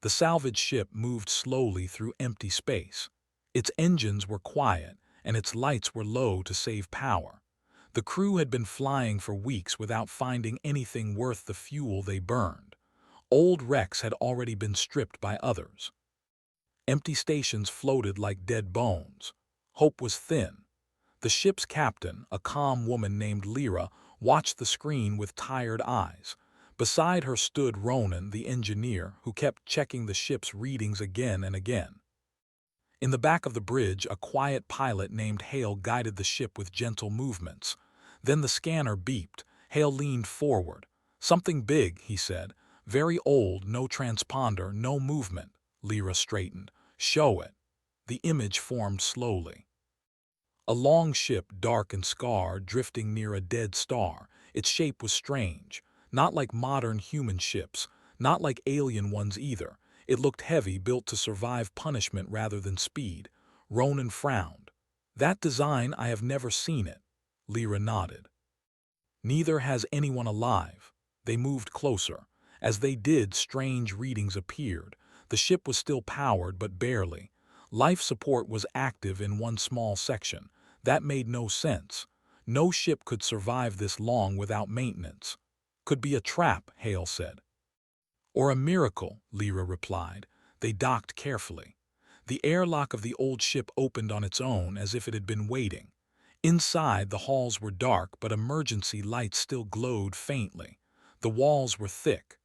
The salvage ship moved slowly through empty space. Its engines were quiet, and its lights were low to save power. The crew had been flying for weeks without finding anything worth the fuel they burned. Old wrecks had already been stripped by others. Empty stations floated like dead bones. Hope was thin. The ship's captain, a calm woman named Lyra, watched the screen with tired eyes. Beside her stood Ronan, the engineer, who kept checking the ship's readings again and again. In the back of the bridge, a quiet pilot named Hale guided the ship with gentle movements. Then the scanner beeped. Hale leaned forward. "Something big," he said. "Very old, no transponder, no movement." Lyra straightened. "Show it." The image formed slowly. A long ship, dark and scarred, drifting near a dead star. Its shape was strange. Not like modern human ships, not like alien ones either. It looked heavy, built to survive punishment rather than speed. Ronan frowned. "That design, I have never seen it." Lyra nodded. "Neither has anyone alive." They moved closer. As they did, strange readings appeared. The ship was still powered, but barely. Life support was active in one small section. That made no sense. No ship could survive this long without maintenance. "Could be a trap," Hale said. "Or a miracle," Lyra replied. They docked carefully. The airlock of the old ship opened on its own, as if it had been waiting. Inside, the halls were dark, but emergency lights still glowed faintly. The walls were thick.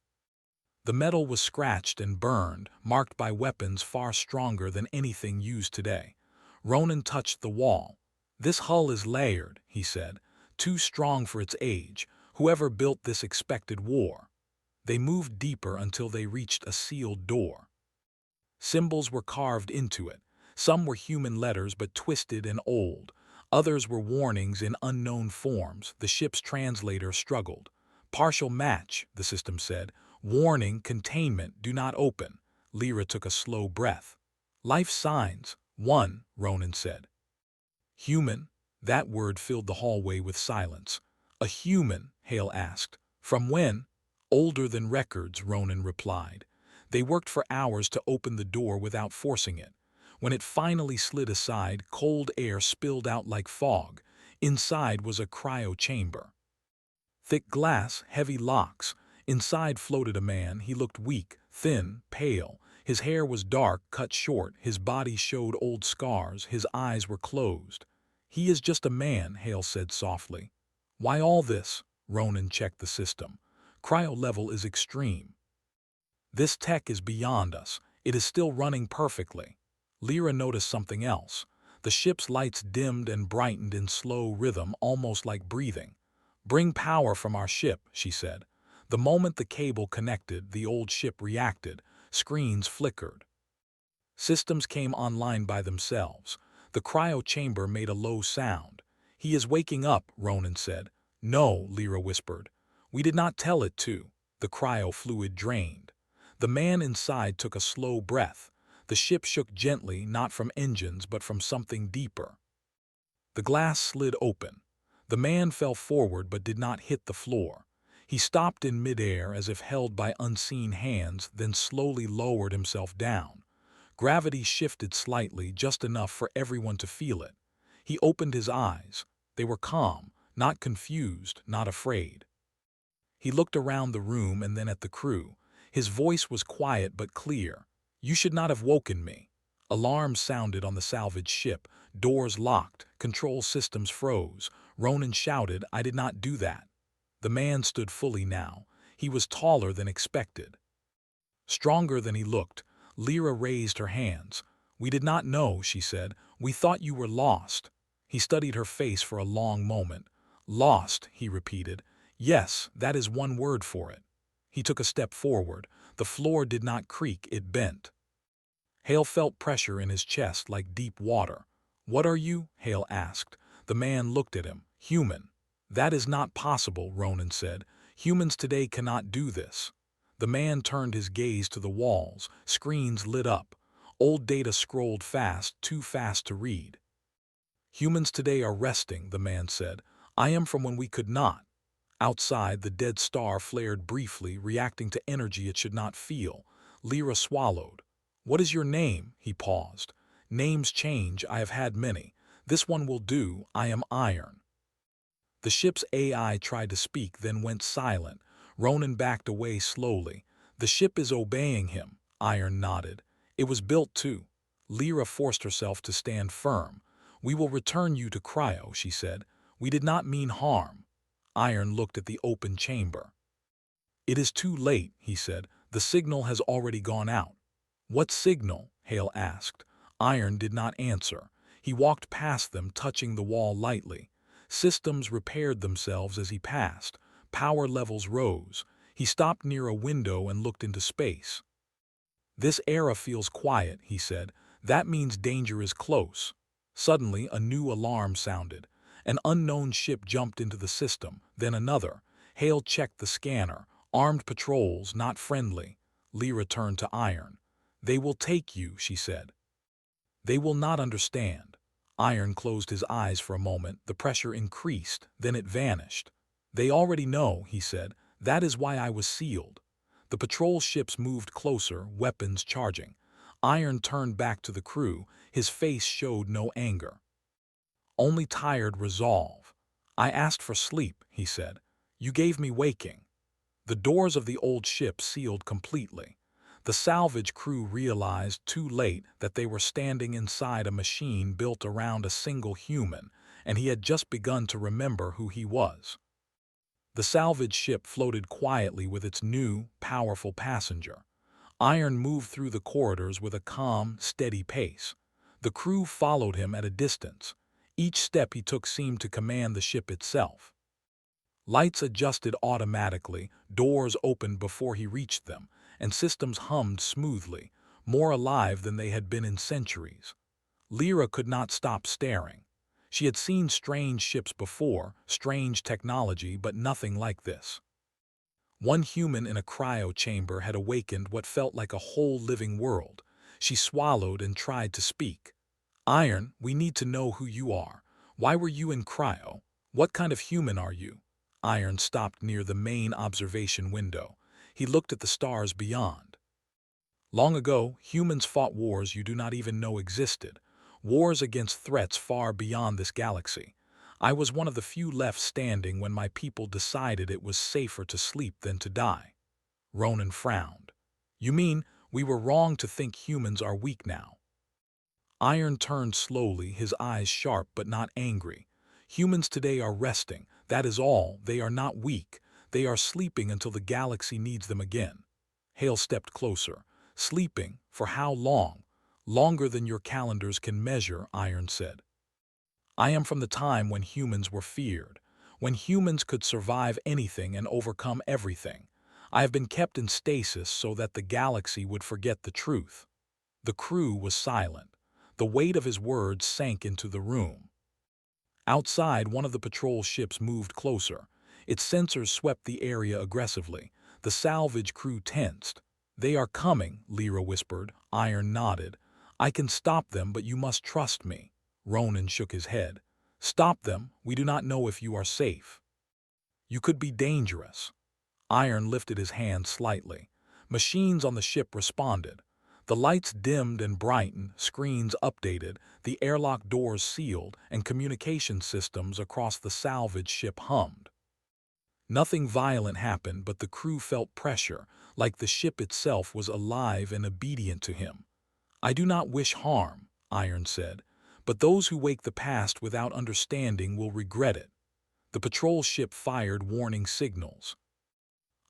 The metal was scratched and burned, marked by weapons far stronger than anything used today. Ronan touched the wall. "This hull is layered," he said. "Too strong for its age. Whoever built this expected war." They moved deeper until they reached a sealed door. Symbols were carved into it. Some were human letters but twisted and old. Others were warnings in unknown forms. The ship's translator struggled. "Partial match," the system said. "Warning, containment, do not open." Lyra took a slow breath. "Life signs." "One," Ronan said. "Human?" That word filled the hallway with silence. "A human?" Hale asked. "From when?" "Older than records," Ronan replied. They worked for hours to open the door without forcing it. When it finally slid aside, cold air spilled out like fog. Inside was a cryo chamber. Thick glass, heavy locks. Inside floated a man. He looked weak, thin, pale. His hair was dark, cut short. His body showed old scars. His eyes were closed. "He is just a man," Hale said softly. "Why all this?" Ronan checked the system. "Cryo level is extreme. This tech is beyond us. It is still running perfectly." Lyra noticed something else. The ship's lights dimmed and brightened in slow rhythm, almost like breathing. "Bring power from our ship," she said. The moment the cable connected, the old ship reacted. Screens flickered. Systems came online by themselves. The cryo chamber made a low sound. "He is waking up," Ronan said. "No," Lyra whispered. "We did not tell it to." The cryo fluid drained. The man inside took a slow breath. The ship shook gently, not from engines, but from something deeper. The glass slid open. The man fell forward but did not hit the floor. He stopped in midair as if held by unseen hands, then slowly lowered himself down. Gravity shifted slightly, just enough for everyone to feel it. He opened his eyes. They were calm, not confused, not afraid. He looked around the room and then at the crew. His voice was quiet but clear. "You should not have woken me." Alarms sounded on the salvage ship. Doors locked. Control systems froze. Ronan shouted, "I did not do that." The man stood fully now. He was taller than expected. Stronger than he looked. Lyra raised her hands. "We did not know," she said. "We thought you were lost." He studied her face for a long moment. "Lost," he repeated. "Yes, that is one word for it." He took a step forward. The floor did not creak, it bent. Hale felt pressure in his chest like deep water. "What are you?" Hale asked. The man looked at him. "Human." "That is not possible," Ronan said. "Humans today cannot do this." The man turned his gaze to the walls. Screens lit up. Old data scrolled fast, too fast to read. "Humans today are resting," the man said. "I am from when we could not." Outside, the dead star flared briefly, reacting to energy it should not feel. Lyra swallowed. "What is your name?" He paused. "Names change, I have had many. This one will do, I am Iron." The ship's AI tried to speak, then went silent. Ronan backed away slowly. "The ship is obeying him," Iron nodded. "It was built to." Lyra forced herself to stand firm. "We will return you to Cryo," she said. "We did not mean harm." Iron looked at the open chamber. "It is too late," he said. "The signal has already gone out." "What signal?" Hale asked. Iron did not answer. He walked past them, touching the wall lightly. Systems repaired themselves as he passed. Power levels rose. He stopped near a window and looked into space. "This era feels quiet," he said. "That means danger is close." Suddenly, a new alarm sounded. An unknown ship jumped into the system, then another. Hale checked the scanner. Armed patrols, not friendly. Lyra turned to Iron. "They will take you," she said. "They will not understand." Iron closed his eyes for a moment. The pressure increased, then it vanished. "They already know," he said. "That is why I was sealed." The patrol ships moved closer, weapons charging. Iron turned back to the crew. His face showed no anger, only tired resolve. "I asked for sleep," he said. "You gave me waking." The doors of the old ship sealed completely. The salvage crew realized too late that they were standing inside a machine built around a single human, and he had just begun to remember who he was. The salvage ship floated quietly with its new, powerful passenger. Iron moved through the corridors with a calm, steady pace. The crew followed him at a distance. Each step he took seemed to command the ship itself. Lights adjusted automatically, doors opened before he reached them, and systems hummed smoothly, more alive than they had been in centuries. Lyra could not stop staring. She had seen strange ships before, strange technology, but nothing like this. One human in a cryo chamber had awakened what felt like a whole living world. She swallowed and tried to speak. "Iron, we need to know who you are. Why were you in cryo? What kind of human are you?" Iron stopped near the main observation window. He looked at the stars beyond. "Long ago, humans fought wars you do not even know existed. Wars against threats far beyond this galaxy. I was one of the few left standing when my people decided it was safer to sleep than to die." Ronan frowned. "You mean we were wrong to think humans are weak now?" Iron turned slowly, his eyes sharp but not angry. "Humans today are resting, that is all. They are not weak. They are sleeping until the galaxy needs them again." Hale stepped closer. "Sleeping? For how long?" "Longer than your calendars can measure," Iron said. "I am from the time when humans were feared, when humans could survive anything and overcome everything. I have been kept in stasis so that the galaxy would forget the truth." The crew was silent. The weight of his words sank into the room. Outside, one of the patrol ships moved closer. Its sensors swept the area aggressively. The salvage crew tensed. "They are coming," Lyra whispered. Iron nodded. "I can stop them, but you must trust me." Ronan shook his head. "Stop them? We do not know if you are safe. You could be dangerous." Iron lifted his hand slightly. Machines on the ship responded. The lights dimmed and brightened, screens updated, the airlock doors sealed, and communication systems across the salvage ship hummed. Nothing violent happened, but the crew felt pressure, like the ship itself was alive and obedient to him. "I do not wish harm," Iron said, "but those who wake the past without understanding will regret it." The patrol ship fired warning signals.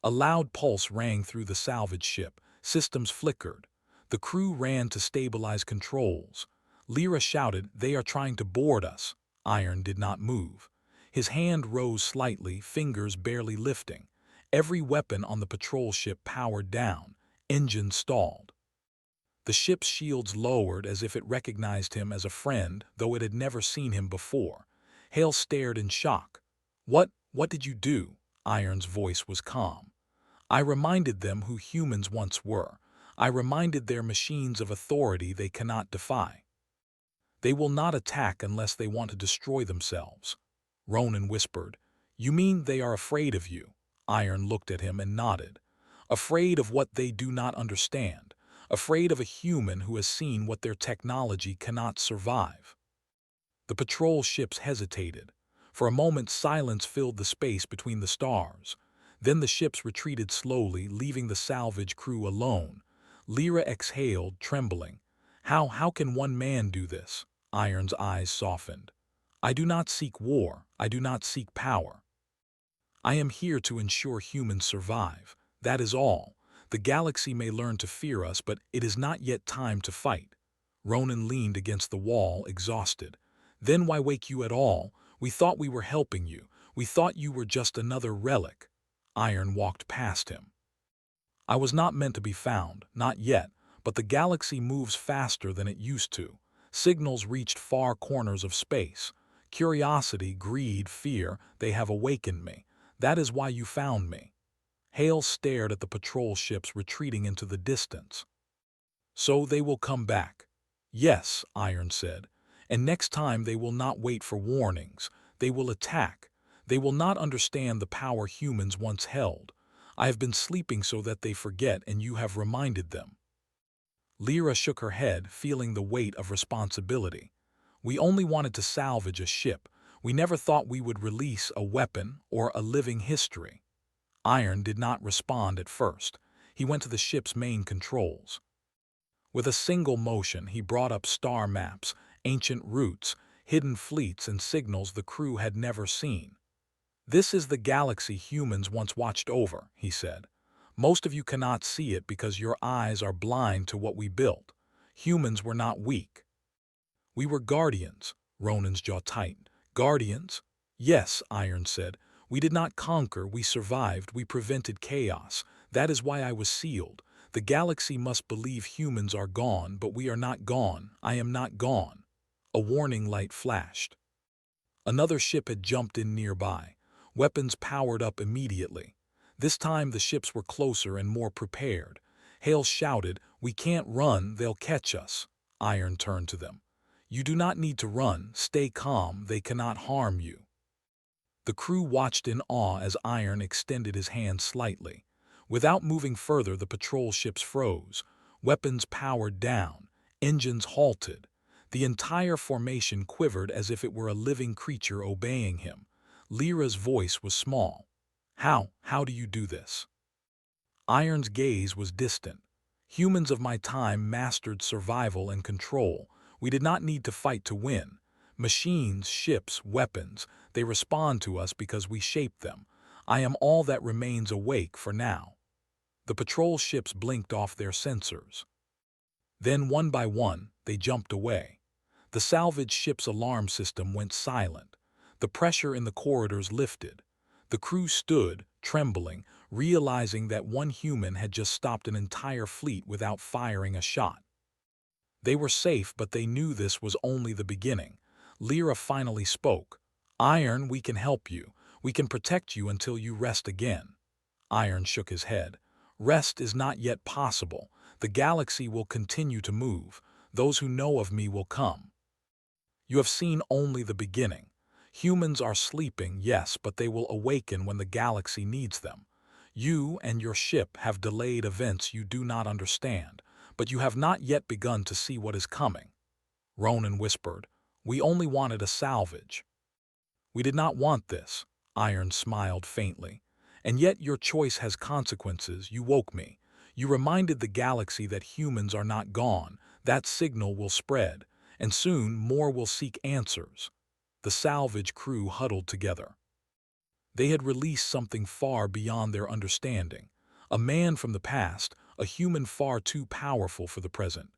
A loud pulse rang through the salvage ship. Systems flickered. The crew ran to stabilize controls. Lyra shouted, "They are trying to board us." Iron did not move. His hand rose slightly, fingers barely lifting. Every weapon on the patrol ship powered down. Engines stalled. The ship's shields lowered as if it recognized him as a friend, though it had never seen him before. Hale stared in shock. What did you do?" Iron's voice was calm. "I reminded them who humans once were. I reminded their machines of authority they cannot defy. They will not attack unless they want to destroy themselves." Ronan whispered. "You mean they are afraid of you?" Iron looked at him and nodded. afraid of what they do not understand, afraid of a human who has seen what their technology cannot survive. The patrol ships hesitated. For a moment, silence filled the space between the stars. Then the ships retreated slowly, leaving the salvage crew alone. Lyra exhaled, trembling. How can one man do this? Iron's eyes softened. I do not seek war. I do not seek power. I am here to ensure humans survive. That is all. The galaxy may learn to fear us, but it is not yet time to fight. Ronan leaned against the wall, exhausted. Then why wake you at all? We thought we were helping you. We thought you were just another relic. Iron walked past him. I was not meant to be found, not yet, but the galaxy moves faster than it used to. Signals reached far corners of space. Curiosity, greed, fear, they have awakened me. That is why you found me. Hale stared at the patrol ships retreating into the distance. So they will come back. Yes, Iron said. And next time they will not wait for warnings. They will attack. They will not understand the power humans once held. I have been sleeping so that they forget, and you have reminded them. Lyra shook her head, feeling the weight of responsibility. We only wanted to salvage a ship. We never thought we would release a weapon or a living history. Iron did not respond at first. He went to the ship's main controls. With a single motion, he brought up star maps, ancient routes, hidden fleets, and signals the crew had never seen. This is the galaxy humans once watched over, he said. Most of you cannot see it because your eyes are blind to what we built. Humans were not weak. We were guardians. Ronan's jaw tightened. Guardians? Yes, Iron said. We did not conquer, we survived, we prevented chaos. That is why I was sealed. The galaxy must believe humans are gone, but we are not gone. I am not gone. A warning light flashed. Another ship had jumped in nearby. Weapons powered up immediately. This time the ships were closer and more prepared. Hale shouted, "We can't run, they'll catch us." Iron turned to them. "You do not need to run, stay calm, they cannot harm you." The crew watched in awe as Iron extended his hand slightly. Without moving further, the patrol ships froze. Weapons powered down. Engines halted. The entire formation quivered as if it were a living creature obeying him. Lyra's voice was small. How do you do this?" Iron's gaze was distant. Humans of my time mastered survival and control. We did not need to fight to win. Machines, ships, weapons, they respond to us because we shape them. I am all that remains awake for now. The patrol ships blinked off their sensors. Then, one by one, they jumped away. The salvage ship's alarm system went silent. The pressure in the corridors lifted. The crew stood, trembling, realizing that one human had just stopped an entire fleet without firing a shot. They were safe, but they knew this was only the beginning. Lyra finally spoke. "Iron, we can help you. We can protect you until you rest again." Iron shook his head. "Rest is not yet possible. The galaxy will continue to move. Those who know of me will come. You have seen only the beginning. Humans are sleeping, yes, but they will awaken when the galaxy needs them. You and your ship have delayed events you do not understand, but you have not yet begun to see what is coming." Ronan whispered, "We only wanted a salvage." "We did not want this." Iron smiled faintly. "And yet your choice has consequences. You woke me. You reminded the galaxy that humans are not gone. That signal will spread, and soon more will seek answers." The salvage crew huddled together. They had released something far beyond their understanding. A man from the past, a human far too powerful for the present.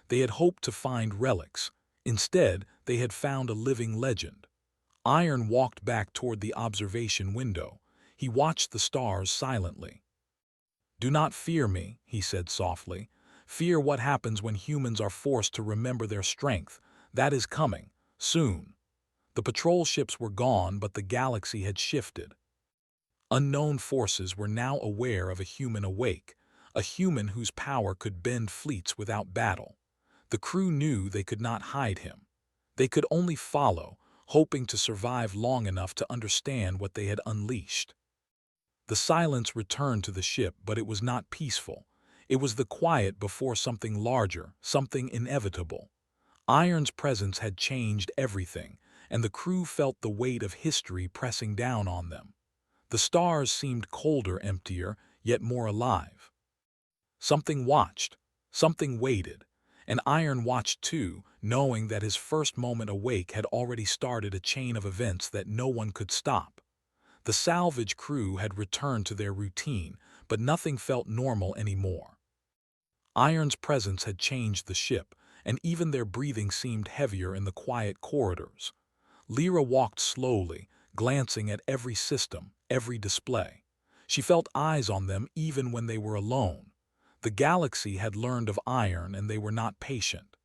They had hoped to find relics. Instead, they had found a living legend. Iron walked back toward the observation window. He watched the stars silently. "Do not fear me," he said softly. "Fear what happens when humans are forced to remember their strength. That is coming, soon." The patrol ships were gone, but the galaxy had shifted. Unknown forces were now aware of a human awake, a human whose power could bend fleets without battle. The crew knew they could not hide him. They could only follow, hoping to survive long enough to understand what they had unleashed. The silence returned to the ship, but it was not peaceful. It was the quiet before something larger, something inevitable. Iron's presence had changed everything, and the crew felt the weight of history pressing down on them. The stars seemed colder, emptier, yet more alive. Something watched, something waited, and Iron watched too, knowing that his first moment awake had already started a chain of events that no one could stop. The salvage crew had returned to their routine, but nothing felt normal anymore. Iron's presence had changed the ship, and even their breathing seemed heavier in the quiet corridors. Lyra walked slowly, glancing at every system, every display. She felt eyes on them even when they were alone. The galaxy had learned of Iron, and they were not patient.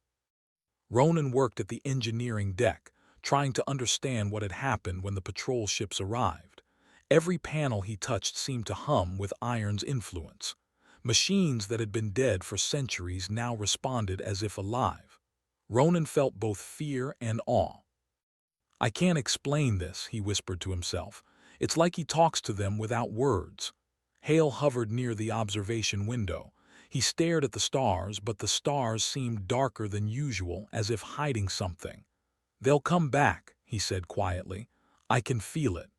Ronan worked at the engineering deck, trying to understand what had happened when the patrol ships arrived. Every panel he touched seemed to hum with Iron's influence. Machines that had been dead for centuries now responded as if alive. Ronan felt both fear and awe. "I can't explain this," he whispered to himself. "It's like he talks to them without words." Hale hovered near the observation window. He stared at the stars, but the stars seemed darker than usual, as if hiding something. "They'll come back," he said quietly. "I can feel it."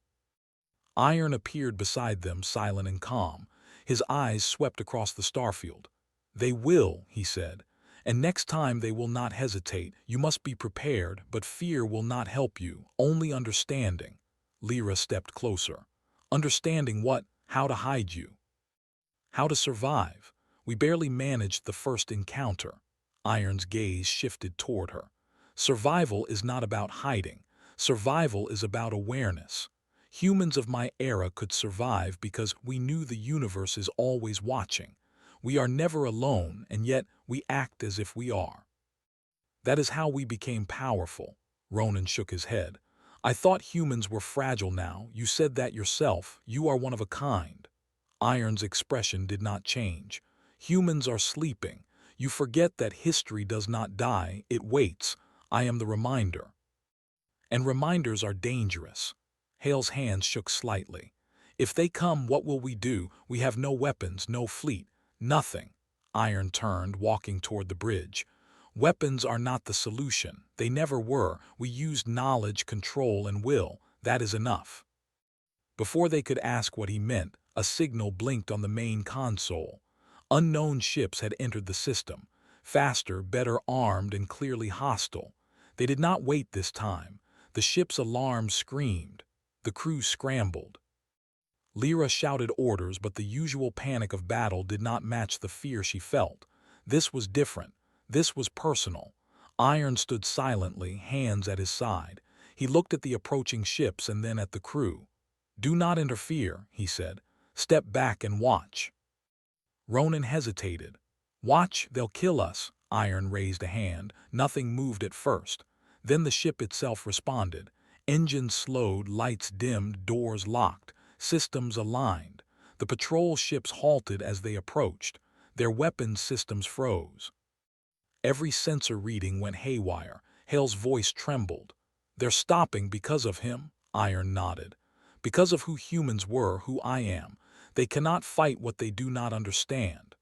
Iron appeared beside them, silent and calm. His eyes swept across the starfield. "They will," he said. "And next time they will not hesitate. You must be prepared, but fear will not help you, only understanding." Lyra stepped closer. "Understanding what? How to hide you. How to survive. We barely managed the first encounter." Iron's gaze shifted toward her. "Survival is not about hiding. Survival is about awareness. Humans of my era could survive because we knew the universe is always watching. We are never alone, and yet we act as if we are. That is how we became powerful." Ronan shook his head. "I thought humans were fragile now. You said that yourself. You are one of a kind." Iron's expression did not change. "Humans are sleeping. You forget that history does not die, it waits. I am the reminder. And reminders are dangerous." Hale's hands shook slightly. "If they come, what will we do? We have no weapons, no fleet, nothing." Iron turned, walking toward the bridge. "Weapons are not the solution. They never were. We used knowledge, control, and will. That is enough." Before they could ask what he meant, a signal blinked on the main console. Unknown ships had entered the system. Faster, better armed, and clearly hostile. They did not wait this time. The ship's alarm screamed. The crew scrambled. Lyra shouted orders, but the usual panic of battle did not match the fear she felt. This was different. This was personal. Iron stood silently, hands at his side. He looked at the approaching ships and then at the crew. "Do not interfere," he said. "Step back and watch." Ronan hesitated. "Watch, they'll kill us." Iron raised a hand. Nothing moved at first. Then the ship itself responded. Engines slowed, lights dimmed, doors locked, systems aligned. The patrol ships halted as they approached. Their weapons systems froze. Every sensor reading went haywire. Hale's voice trembled. "They're stopping because of him?" Iron nodded. "Because of who humans were, who I am. They cannot fight what they do not understand."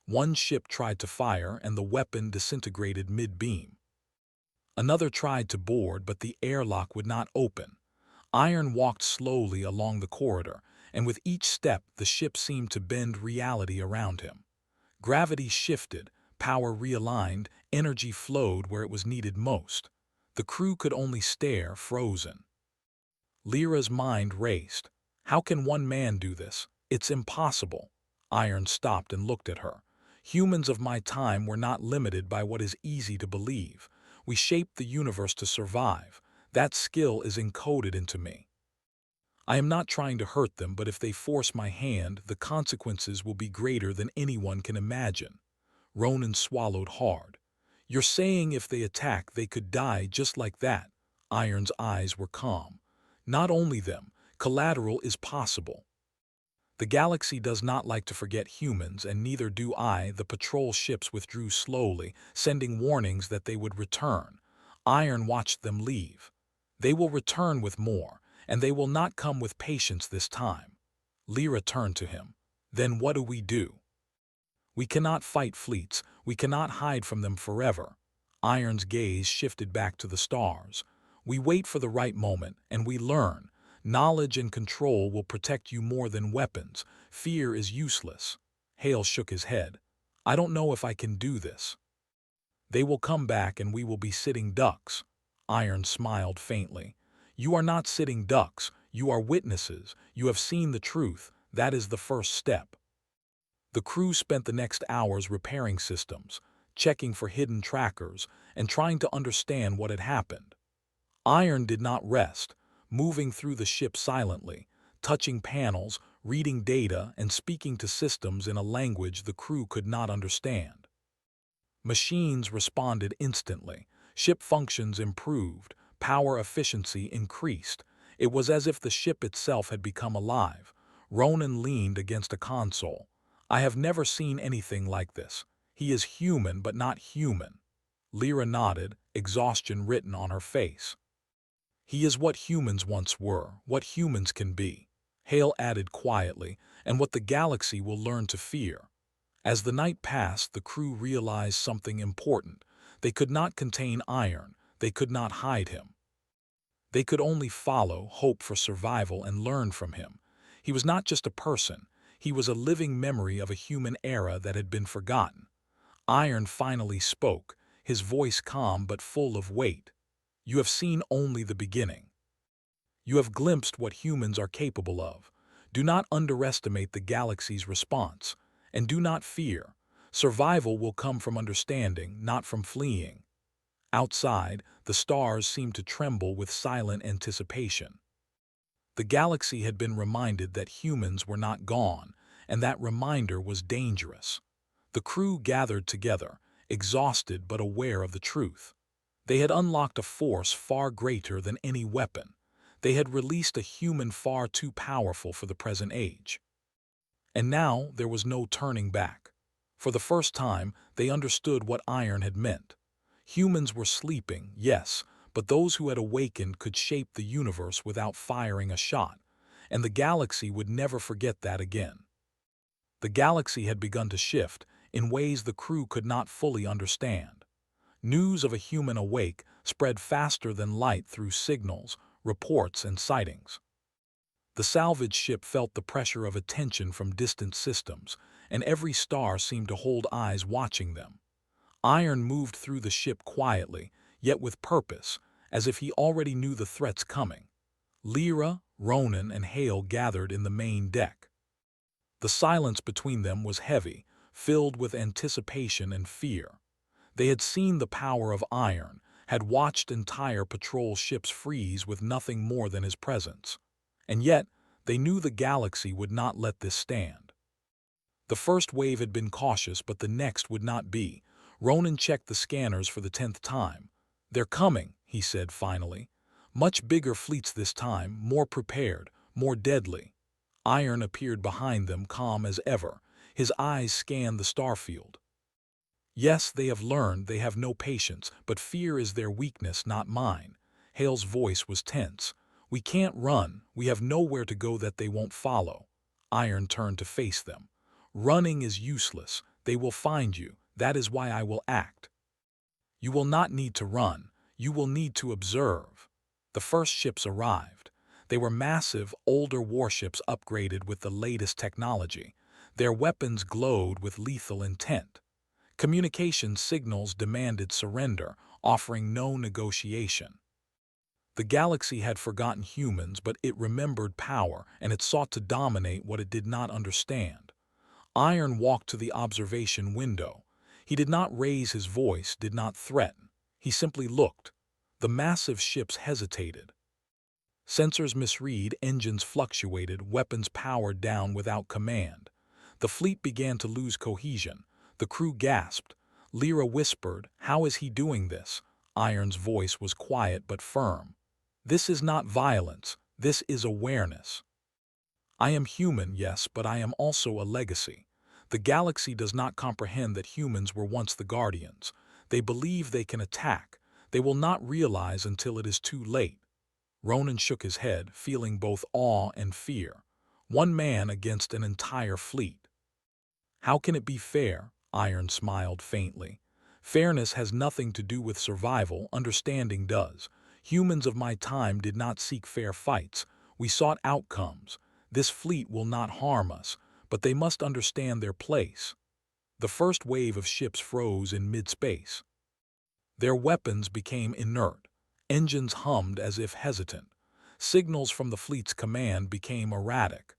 One ship tried to fire, and the weapon disintegrated mid-beam. Another tried to board, but the airlock would not open. Iron walked slowly along the corridor, and with each step the ship seemed to bend reality around him. Gravity shifted, power realigned, energy flowed where it was needed most. The crew could only stare, frozen. Lyra's mind raced. "How can one man do this? It's impossible." Iron stopped and looked at her. "Humans of my time were not limited by what is easy to believe. We shaped the universe to survive. That skill is encoded into me. I am not trying to hurt them, but if they force my hand, the consequences will be greater than anyone can imagine." Ronan swallowed hard. "You're saying if they attack, they could die just like that?" Iron's eyes were calm. "Not only them, collateral is possible. The galaxy does not like to forget humans, and neither do I." The patrol ships withdrew slowly, sending warnings that they would return. Iron watched them leave. "They will return with more, and they will not come with patience this time." Lyra turned to him. Then what do we do? We cannot fight fleets. We cannot hide from them forever. Iron's gaze shifted back to the stars. We wait for the right moment, and we learn. Knowledge and control will protect you more than weapons. Fear is useless. Hale shook his head. I don't know if I can do this. They will come back and we will be sitting ducks. Iron smiled faintly. You are not sitting ducks. You are witnesses. You have seen the truth. That is the first step. The crew spent the next hours repairing systems, checking for hidden trackers, and trying to understand what had happened. Iron did not rest, moving through the ship silently, touching panels, reading data, and speaking to systems in a language the crew could not understand. Machines responded instantly. Ship functions improved. Power efficiency increased. It was as if the ship itself had become alive. Ronan leaned against a console. I have never seen anything like this. He is human but not human. Lyra nodded, exhaustion written on her face. He is what humans once were, what humans can be. Hale added quietly, and what the galaxy will learn to fear. As the night passed, the crew realized something important. They could not contain Iron. They could not hide him. They could only follow, hope for survival, and learn from him. He was not just a person. He was a living memory of a human era that had been forgotten. Iron finally spoke, his voice calm but full of weight. You have seen only the beginning. You have glimpsed what humans are capable of. Do not underestimate the galaxy's response. And do not fear. Survival will come from understanding, not from fleeing. Outside, the stars seemed to tremble with silent anticipation. The galaxy had been reminded that humans were not gone, and that reminder was dangerous. The crew gathered together, exhausted but aware of the truth. They had unlocked a force far greater than any weapon. They had released a human far too powerful for the present age. And now there was no turning back. For the first time, they understood what Iron had meant. Humans were sleeping, yes, but those who had awakened could shape the universe without firing a shot, and the galaxy would never forget that again. The galaxy had begun to shift in ways the crew could not fully understand. News of a human awake spread faster than light through signals, reports, and sightings. The salvage ship felt the pressure of attention from distant systems, and every star seemed to hold eyes watching them. Iron moved through the ship quietly, yet with purpose, as if he already knew the threats coming. Lyra, Ronan, and Hale gathered in the main deck. The silence between them was heavy, filled with anticipation and fear. They had seen the power of Iron, had watched entire patrol ships freeze with nothing more than his presence. And yet, they knew the galaxy would not let this stand. The first wave had been cautious, but the next would not be. Ronan checked the scanners for the 10th time. They're coming, he said finally. Much bigger fleets this time, more prepared, more deadly. Iron appeared behind them, calm as ever. His eyes scanned the starfield. Yes, they have learned, they have no patience, but fear is their weakness, not mine. Hale's voice was tense. We can't run. We have nowhere to go that they won't follow. Iron turned to face them. Running is useless. They will find you. That is why I will act. You will not need to run. You will need to observe. The first ships arrived. They were massive, older warships upgraded with the latest technology. Their weapons glowed with lethal intent. Communication signals demanded surrender, offering no negotiation. The galaxy had forgotten humans, but it remembered power, and it sought to dominate what it did not understand. Iron walked to the observation window. He did not raise his voice, did not threaten. He simply looked. The massive ships hesitated. Sensors misread, engines fluctuated, weapons powered down without command. The fleet began to lose cohesion. The crew gasped. Lyra whispered, "How is he doing this?" Iron's voice was quiet but firm. "This is not violence. This is awareness. I am human, yes, but I am also a legacy. The galaxy does not comprehend that humans were once the guardians. They believe they can attack. They will not realize until it is too late." Ronan shook his head, feeling both awe and fear. One man against an entire fleet. How can it be fair? Iron smiled faintly. Fairness has nothing to do with survival, understanding does. Humans of my time did not seek fair fights. We sought outcomes. This fleet will not harm us, but they must understand their place. The first wave of ships froze in mid-space. Their weapons became inert. Engines hummed as if hesitant. Signals from the fleet's command became erratic.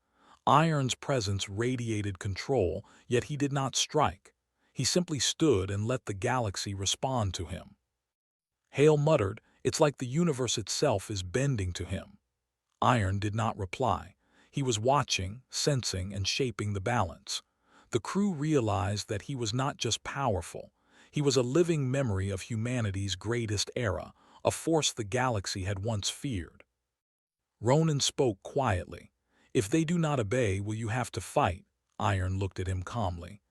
Iron's presence radiated control, yet he did not strike. He simply stood and let the galaxy respond to him. Hale muttered, "It's like the universe itself is bending to him." Iron did not reply. He was watching, sensing, and shaping the balance. The crew realized that he was not just powerful. He was a living memory of humanity's greatest era, a force the galaxy had once feared. Ronan spoke quietly. "If they do not obey, will you have to fight?" Iron looked at him calmly.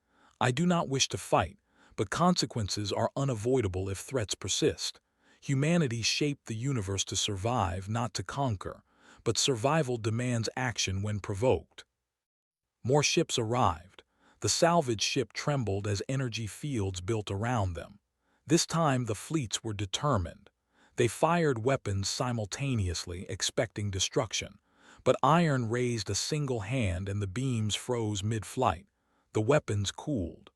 "I do not wish to fight, but consequences are unavoidable if threats persist. Humanity shaped the universe to survive, not to conquer, but survival demands action when provoked." More ships arrived. The salvage ship trembled as energy fields built around them. This time the fleets were determined. They fired weapons simultaneously, expecting destruction. But Iron raised a single hand and the beams froze mid-flight. The weapons cooled.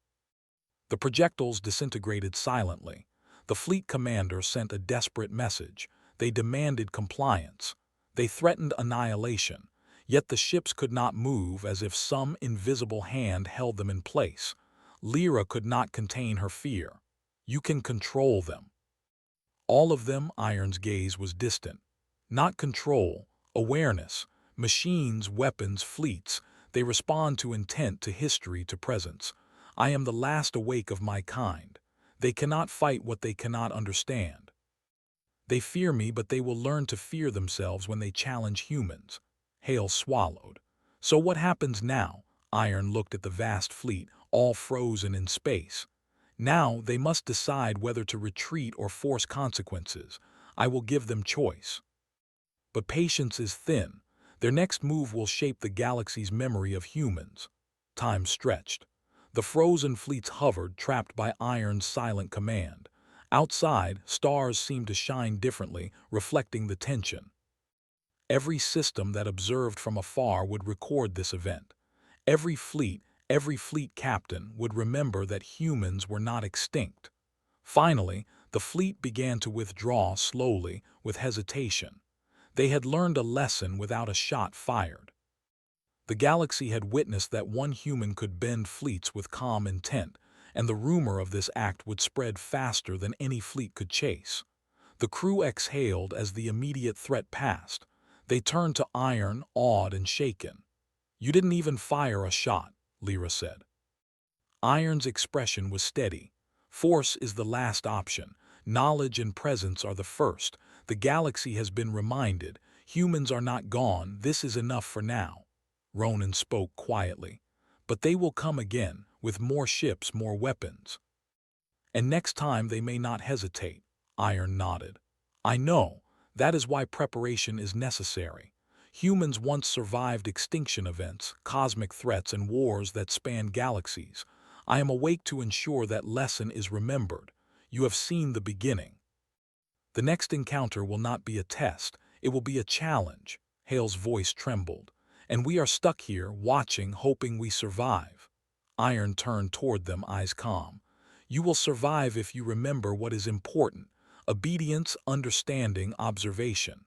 The projectiles disintegrated silently. The fleet commander sent a desperate message. They demanded compliance. They threatened annihilation. Yet the ships could not move, as if some invisible hand held them in place. Lyra could not contain her fear. "You can control them." All of them. Iron's gaze was distant. Not control, awareness. Machines, weapons, fleets. They respond to intent, to history, to presence. I am the last awake of my kind. They cannot fight what they cannot understand. They fear me, but they will learn to fear themselves when they challenge humans. Hale swallowed. So what happens now? Iron looked at the vast fleet, all frozen in space. Now they must decide whether to retreat or force consequences. I will give them choice. But patience is thin. Their next move will shape the galaxy's memory of humans. Time stretched. The frozen fleets hovered, trapped by Iron's silent command. Outside, stars seemed to shine differently, reflecting the tension. Every system that observed from afar would record this event. Every fleet captain would remember that humans were not extinct. Finally, the fleet began to withdraw slowly, with hesitation. They had learned a lesson without a shot fired. The galaxy had witnessed that one human could bend fleets with calm intent, and the rumor of this act would spread faster than any fleet could chase. The crew exhaled as the immediate threat passed. They turned to Iron, awed and shaken. "You didn't even fire a shot," Lyra said. Iron's expression was steady. "Force is the last option. Knowledge and presence are the first. The galaxy has been reminded. Humans are not gone. This is enough for now." Ronan spoke quietly. "But they will come again, with more ships, more weapons. And next time they may not hesitate." Iron nodded. "I know. That is why preparation is necessary. Humans once survived extinction events, cosmic threats, and wars that spanned galaxies. I am awake to ensure that lesson is remembered. You have seen the beginning. The next encounter will not be a test. It will be a challenge." Hale's voice trembled. "And we are stuck here, watching, hoping we survive." Iron turned toward them, eyes calm. "You will survive if you remember what is important: obedience, understanding, observation.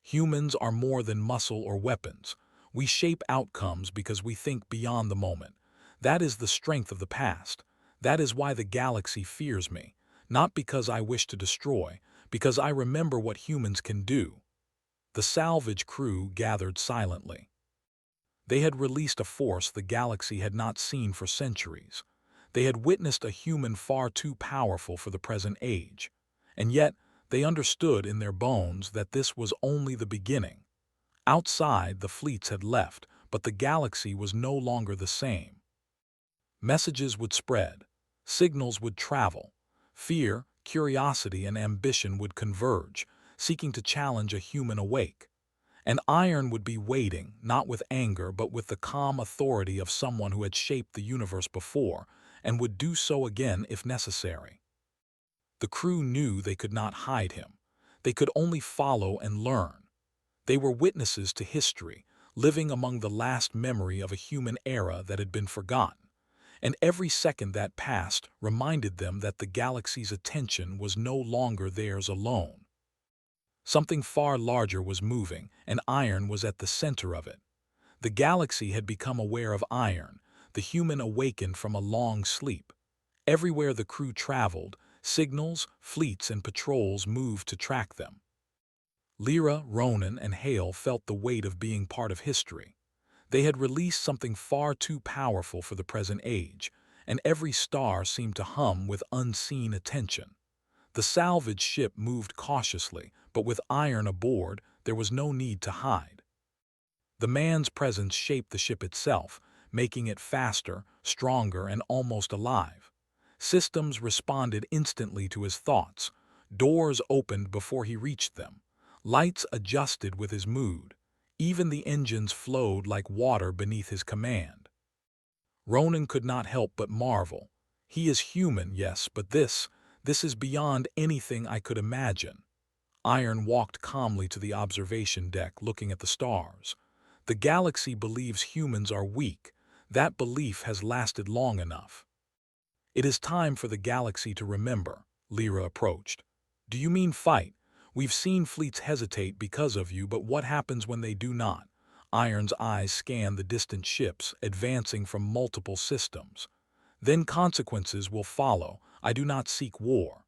Humans are more than muscle or weapons. We shape outcomes because we think beyond the moment. That is the strength of the past. That is why the galaxy fears me. Not because I wish to destroy, because I remember what humans can do." The salvage crew gathered silently. They had released a force the galaxy had not seen for centuries. They had witnessed a human far too powerful for the present age. And yet, they understood in their bones that this was only the beginning. Outside, the fleets had left, but the galaxy was no longer the same. Messages would spread. Signals would travel. Fear, curiosity, and ambition would converge, seeking to challenge a human awake. And Iron would be waiting, not with anger, but with the calm authority of someone who had shaped the universe before, and would do so again if necessary. The crew knew they could not hide him. They could only follow and learn. They were witnesses to history, living among the last memory of a human era that had been forgotten. And every second that passed reminded them that the galaxy's attention was no longer theirs alone. Something far larger was moving, and Iron was at the center of it. The galaxy had become aware of Iron, the human awakened from a long sleep. Everywhere the crew traveled, signals, fleets, and patrols moved to track them. Lyra, Ronan, and Hale felt the weight of being part of history. They had released something far too powerful for the present age, and every star seemed to hum with unseen attention. The salvage ship moved cautiously, but with Iron aboard, there was no need to hide. The man's presence shaped the ship itself, making it faster, stronger, and almost alive. Systems responded instantly to his thoughts. Doors opened before he reached them. Lights adjusted with his mood. Even the engines flowed like water beneath his command. Ronan could not help but marvel. He is human, yes, but this is beyond anything I could imagine. Iron walked calmly to the observation deck, looking at the stars. The galaxy believes humans are weak. That belief has lasted long enough. It is time for the galaxy to remember, Lyra approached. Do you mean fight? We've seen fleets hesitate because of you, but what happens when they do not? Iron's eyes scanned the distant ships, advancing from multiple systems. Then consequences will follow. I do not seek war.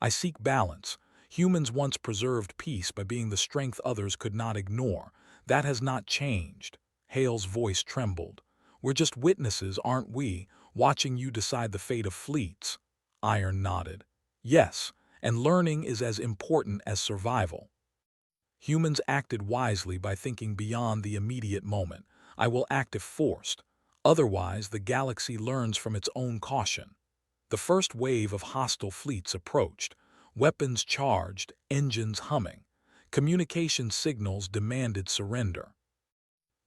I seek balance. Humans once preserved peace by being the strength others could not ignore. That has not changed. Hale's voice trembled. We're just witnesses, aren't we, watching you decide the fate of fleets? Iron nodded. Yes, and learning is as important as survival. Humans acted wisely by thinking beyond the immediate moment. I will act if forced. Otherwise, the galaxy learns from its own caution. The first wave of hostile fleets approached, weapons charged, engines humming. Communication signals demanded surrender.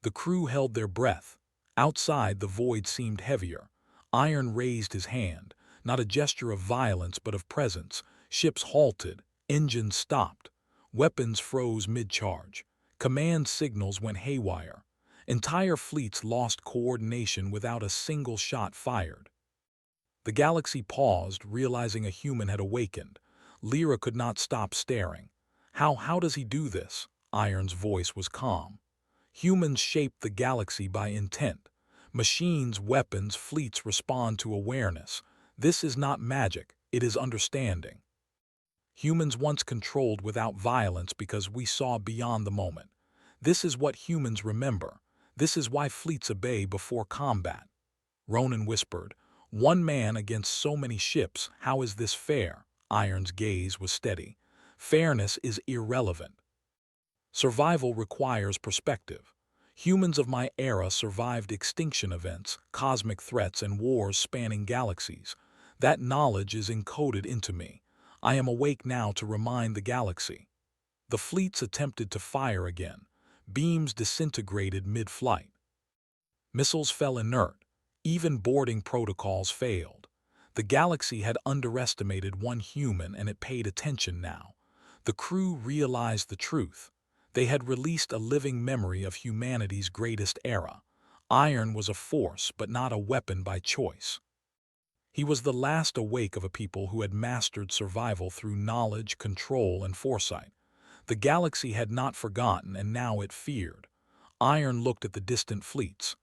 The crew held their breath. Outside, the void seemed heavier. Iron raised his hand, not a gesture of violence but of presence. Ships halted, engines stopped. Weapons froze mid-charge. Command signals went haywire. Entire fleets lost coordination without a single shot fired. The galaxy paused, realizing a human had awakened. Lyra could not stop staring. How does he do this? Iron's voice was calm. Humans shape the galaxy by intent. Machines, weapons, fleets respond to awareness. This is not magic, it is understanding. Humans once controlled without violence because we saw beyond the moment. This is what humans remember. This is why fleets obey before combat. Ronan whispered, "One man against so many ships, how is this fair?" Iron's gaze was steady. Fairness is irrelevant. Survival requires perspective. Humans of my era survived extinction events, cosmic threats, and wars spanning galaxies. That knowledge is encoded into me. I am awake now to remind the galaxy. The fleets attempted to fire again. Beams disintegrated mid-flight. Missiles fell inert. Even boarding protocols failed. The galaxy had underestimated one human, and it paid attention now. The crew realized the truth. They had released a living memory of humanity's greatest era. Iron was a force, but not a weapon by choice. He was the last awake of a people who had mastered survival through knowledge, control, and foresight. The galaxy had not forgotten, and now it feared. Iron looked at the distant fleets.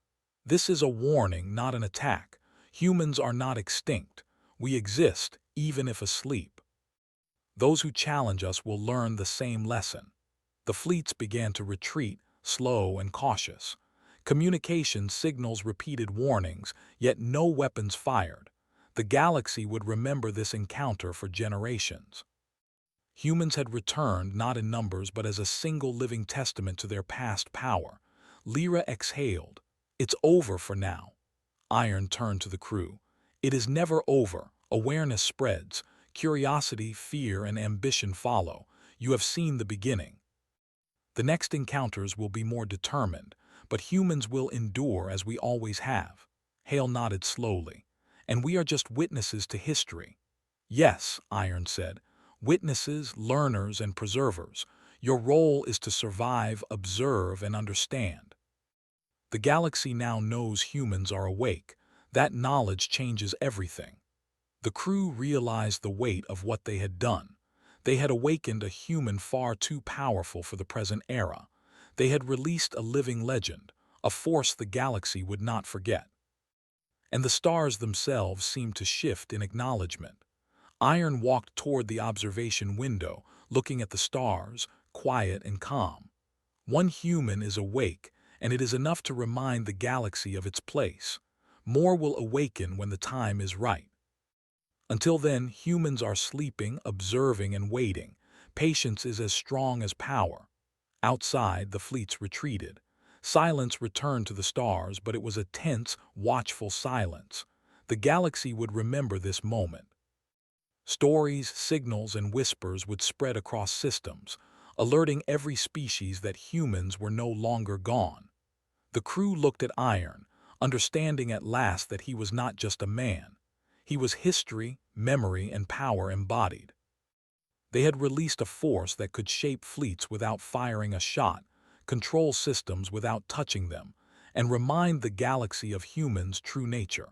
This is a warning, not an attack. Humans are not extinct. We exist, even if asleep. Those who challenge us will learn the same lesson. The fleets began to retreat, slow and cautious. Communication signals repeated warnings, yet no weapons fired. The galaxy would remember this encounter for generations. Humans had returned not in numbers but as a single living testament to their past power. Lyra exhaled. It's over for now. Iron turned to the crew. It is never over. Awareness spreads. Curiosity, fear, and ambition follow. You have seen the beginning. The next encounters will be more determined, but humans will endure as we always have. Hale nodded slowly. And we are just witnesses to history. Yes, Iron said. Witnesses, learners, and preservers. Your role is to survive, observe, and understand. The galaxy now knows humans are awake. That knowledge changes everything. The crew realized the weight of what they had done. They had awakened a human far too powerful for the present era. They had released a living legend, a force the galaxy would not forget. And the stars themselves seemed to shift in acknowledgement. Iron walked toward the observation window, looking at the stars, quiet and calm. One human is awake, and it is enough to remind the galaxy of its place. More will awaken when the time is right. Until then, humans are sleeping, observing, and waiting. Patience is as strong as power. Outside, the fleets retreated. Silence returned to the stars, but it was a tense, watchful silence. The galaxy would remember this moment. Stories, signals, and whispers would spread across systems, alerting every species that humans were no longer gone. The crew looked at Iron, understanding at last that he was not just a man. He was history, memory, and power embodied. They had released a force that could shape fleets without firing a shot, control systems without touching them, and remind the galaxy of humans' true nature.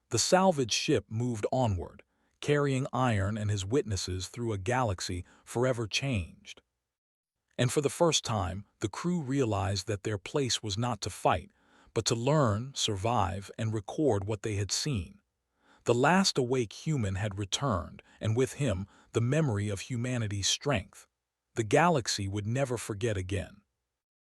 The salvage ship moved onward, carrying Iron and his witnesses through a galaxy forever changed. And for the first time, the crew realized that their place was not to fight, but to learn, survive, and record what they had seen. The last awake human had returned, and with him, the memory of humanity's strength. The galaxy would never forget again.